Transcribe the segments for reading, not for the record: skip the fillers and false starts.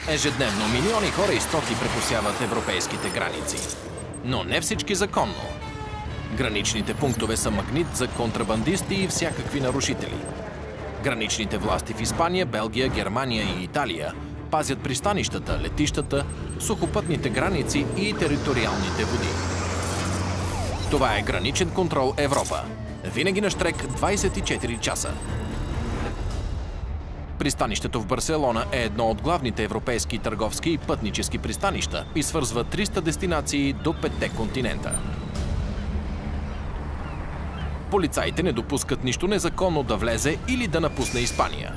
Ежедневно милиони хора и стоки прекосяват европейските граници. Но не всички законно. Граничните пунктове са магнит за контрабандисти и всякакви нарушители. Граничните власти в Испания, Белгия, Германия и Италия пазят пристанищата, летищата, сухопътните граници и териториалните води. Това е Граничен контрол Европа. Винаги на щрек 24 часа. Пристанището в Барселона е едно от главните европейски търговски и пътнически пристанища и свързва 300 дестинации до 5-те континента. Полицаите не допускат нищо незаконно да влезе или да напусне Испания.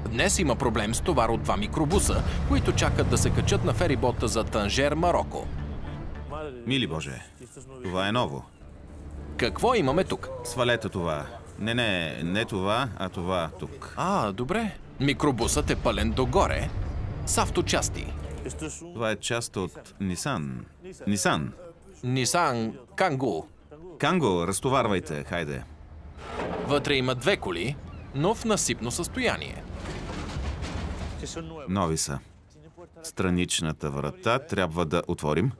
Днес има проблем с товар от 2 микробуса, които чакат да се качат на ферибота за Танжер, Мароко. Мили Боже, това е ново. Какво имаме тук? Свалете това. Не това, а това тук. Добре. Микробусът е пълен догоре с авточасти. Това е част от Нисан. Нисан Кангу. Канго, разтоварвайте, хайде. Вътре има 2 коли, но в насипно състояние. Нови са. Страничната врата трябва да отворим.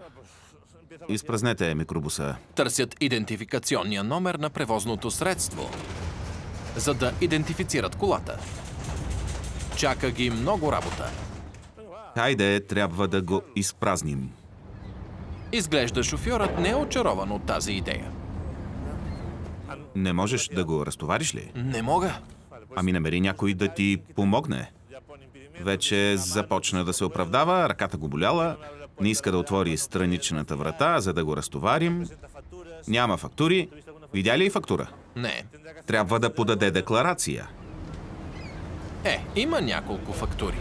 Изпразнете микробуса. Търсят идентификационния номер на превозното средство, за да идентифицират колата. Чака ги много работа. Хайде, трябва да го изпразним. Изглежда шофьорът не е очарован от тази идея. Не можеш да го разтовариш ли? Не мога. Ами намери някой да ти помогне. Вече започна да се оправдава, ръката го боляла, не иска да отвори страничната врата, за да го разтоварим. Няма фактури. Видя ли фактура? Не. Трябва да подаде декларация. Има няколко фактури.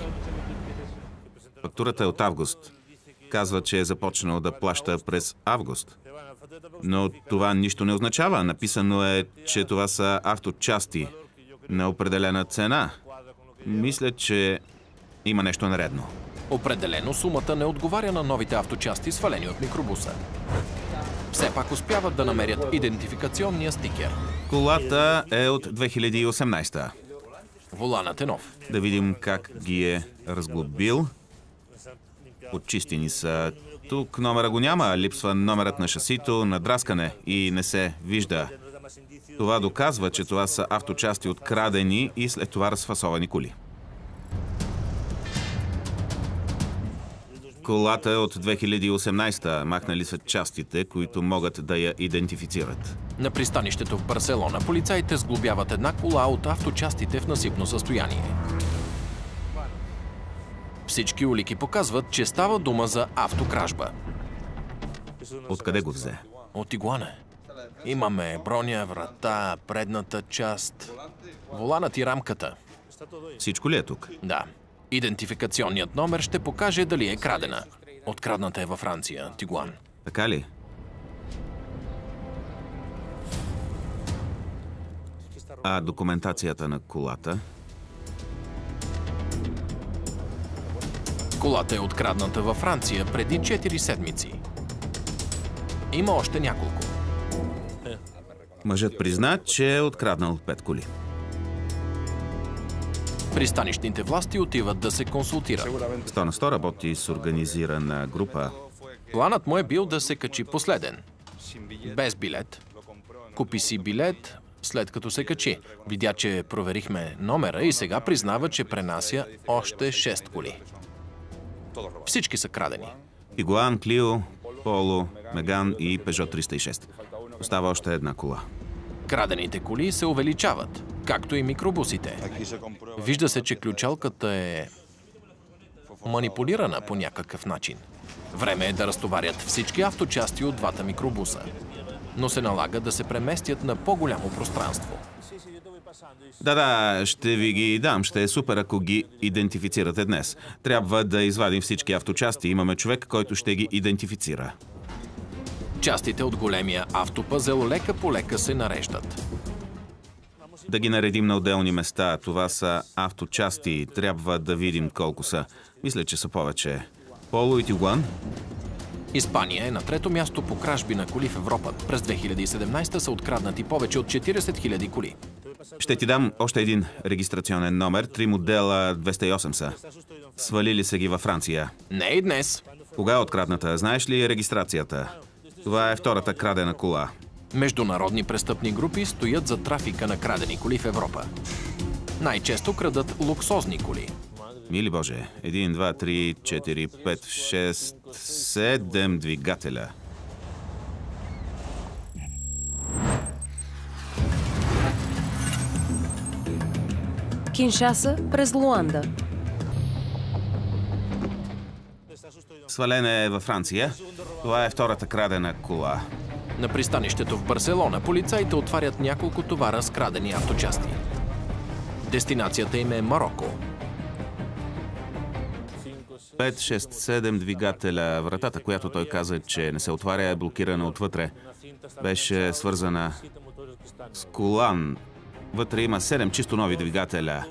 Фактурата е от август. Казва, че е започнал да плаща през август. Но това нищо не означава. Написано е, че това са авточасти на определена цена. Мисля, че има нещо нередно. Определено сумата не отговаря на новите авточасти, свалени от микробуса. Все пак успяват да намерят идентификационния стикер. Колата е от 2018. Воланът е нов. Да видим как ги е разглобил. Почистени са. Тук номера го няма. Липсва номерът на шасито, надраскане и не се вижда. Това доказва, че това са авточасти открадени и след това разфасовани коли. Колата е от 2018. Махнали са частите, които могат да я идентифицират. На пристанището в Барселона полицаите сглобяват една кола от авточастите в насипно състояние. Всички улики показват, че става дума за автокражба. Откъде го взе? От игуана. Имаме броня, врата, предната част, воланът и рамката. Всичко ли е тук? Да. Идентификационният номер ще покаже дали е крадена. Открадната е във Франция, Тигуан. Така ли? А документацията на колата? Колата е открадната във Франция преди 4 седмици. Има още няколко. Мъжът призна, че е откраднал 5 коли. Пристанищните власти отиват да се консултират. 100 на 100 работи с организирана група. Планът му е бил да се качи последен. Без билет. Купи си билет, след като се качи. Видя, че проверихме номера и сега признава, че пренася още 6 коли. Всички са крадени. Тигуан, Клио, Поло, Меган и Пежо 306. Остава още една кола. Крадените коли се увеличават, както и микробусите. Вижда се, че ключалката е манипулирана по някакъв начин. Време е да разтоварят всички авточасти от 2 микробуса. Но се налага да се преместят на по-голямо пространство. Да, ще ви ги дам. Ще е супер, ако ги идентифицирате днес. Трябва да извадим всички авточасти. Имаме човек, който ще ги идентифицира. Частите от големия автопъзел лека по лека се нареждат. Да ги наредим на отделни места. Това са авточасти. Трябва да видим колко са. Мисля, че са повече. Поло и Тигуан? Испания е на 3-то място по кражби на коли в Европа. През 2017 са откраднати повече от 40 000 коли. Ще ти дам още един регистрационен номер. 3 модела 208 са. Свалили са ги във Франция. Не и днес. Кога е открадната? Знаеш ли регистрацията? Това е втората крадена кола. Международни престъпни групи стоят за трафика на крадени коли в Европа. Най-често крадат луксозни коли. Мили Боже, 1, 2, 3, 4, 5, 6, 7 двигателя. Киншаса през Луанда. Свалена е във Франция. Това е втората крадена кола. На пристанището в Барселона полицаите отварят няколко товара с крадени авточасти. Дестинацията им е Мароко. 5, 6, 7 двигателя. Вратата, която той каза, че не се отваря, е блокирана отвътре. Беше свързана с колан. Вътре има 7 чисто нови двигателя.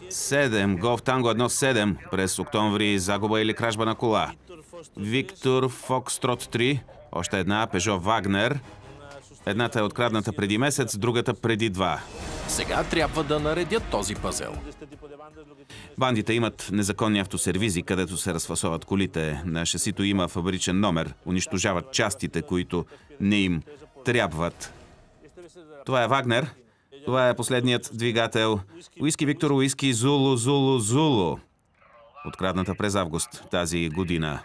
7 Golf Tango 1-7 през октомври, загуба или кражба на кола. Виктор Фокстрот 3, още една Peugeot Wagner. Едната е открадната преди месец, другата преди 2. Сега трябва да наредят този пъзел. Бандите имат незаконни автосервизи, където се разфасоват колите. На шасито има фабричен номер. Унищожават частите, които не им трябват. Това е Вагнер. Това е последният двигател. Уиски Виктор, уиски Зулу, Зулу, Зулу. Открадната през август тази година.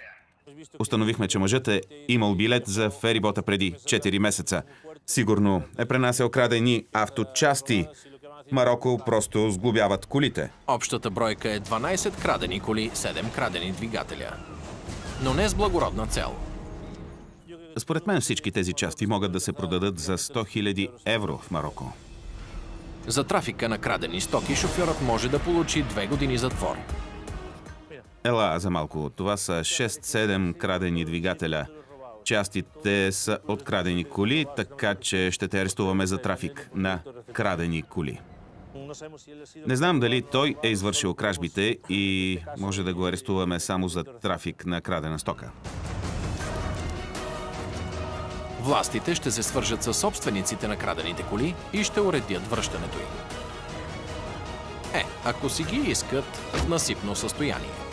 Установихме, че мъжът е имал билет за ферибота преди 4 месеца. Сигурно е пренасял крадени авточасти. Мароко просто сглобяват колите. Общата бройка е 12 крадени коли, 7 крадени двигателя. Но не с благородна цел. Според мен всички тези части могат да се продадат за 100 000 евро в Мароко. За трафика на крадени стоки шофьорът може да получи 2 години затвор. Ела за малко. Това са 6-7 крадени двигателя. Частите са от крадени коли, така че ще те арестуваме за трафик на крадени коли. Не знам дали той е извършил кражбите и може да го арестуваме само за трафик на крадена стока. Властите ще се свържат със собствениците на крадените коли и ще уредят връщането им. Ако си ги искат в насипно състояние.